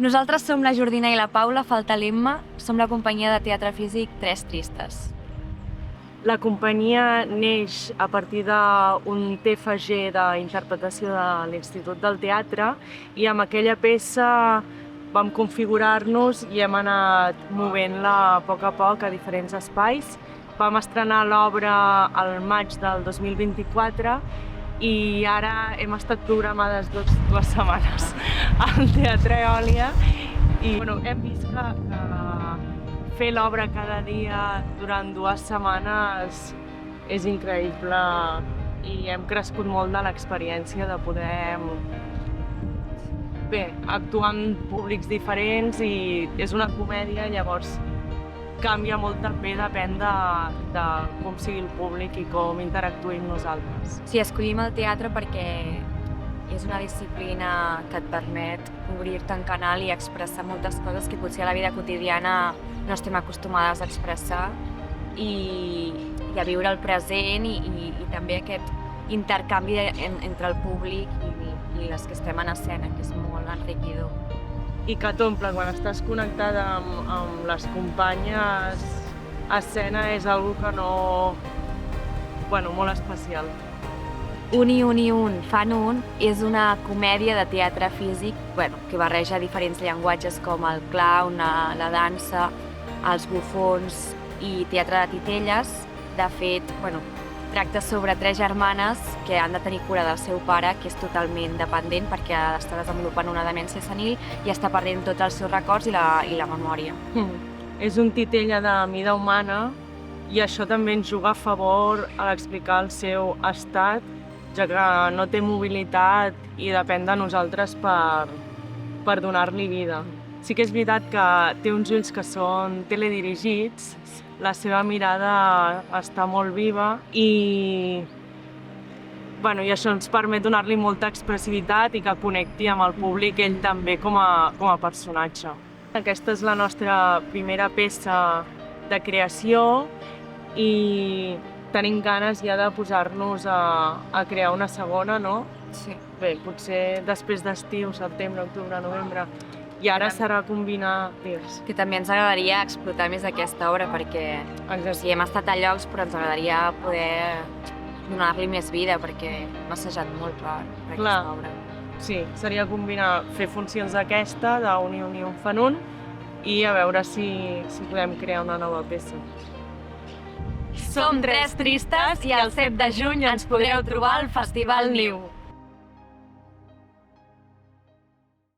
Nosaltres som la Jordina i la Paula, falta l'Emma, som la companyia de teatre físic Tres Tristes. La companyia neix a partir d'un TFG d'interpretació de l'Institut del Teatre i amb aquella peça vam configurar-nos i hem anat movent-la a poc a diferents espais. Vam estrenar l'obra al maig del 2024 i ara hem estat programades dues setmanes al Teatre Eòlia i hem vist que fer l'obra cada dia durant 2 setmanes és increïble i hem crescut molt de l'experiència de poder actuar en públics diferents i és una comèdia, llavors canvia molt també, depèn de com sigui el públic i com interactuïm nosaltres. Sí, escollim el teatre perquè és una disciplina que et permet obrir-te en canal i expressar moltes coses que potser a la vida quotidiana no estem acostumades a expressar i a viure el present i també aquest intercanvi entre el públic i les que estem en escena, que és molt enriquidor. I que t'omple, quan estàs connectada amb les companyes, escena és algo que molt especial. Un i un fan un és una comèdia de teatre físic que barreja diferents llenguatges com el clown, la dansa, els bufons i teatre de titelles. De fet, tracta sobre 3 germanes que han de tenir cura del seu pare, que és totalment dependent perquè està desenvolupant una demència senil i està perdent tots els seus records i la memòria. És un titella de mida humana i això també ens juga a favor a l'explicar el seu estat, ja que no té mobilitat i depèn de nosaltres per donar-li vida. Sí que és veritat que té uns ulls que són teledirigits, la seva mirada està molt viva i això ens permet donar-li molta expressivitat i que connecti amb el públic ell també com a personatge. Aquesta és la nostra primera peça de creació i tenim ganes ja de posar-nos a crear una segona, no? Sí. Bé, potser després d'estiu, setembre, octubre, novembre. I ara serà combinar tirs. Que també ens agradaria explotar més aquesta obra perquè hem estat a llocs però ens agradaria poder donar-li més vida perquè hem assajat molt per aquesta obra. Sí, seria combinar, fer funcions d'aquesta, d'un i un fan un, i a veure si podem crear una nova peça. Som Tres Tristes i el 7 de juny ens podreu trobar al Festival Niu.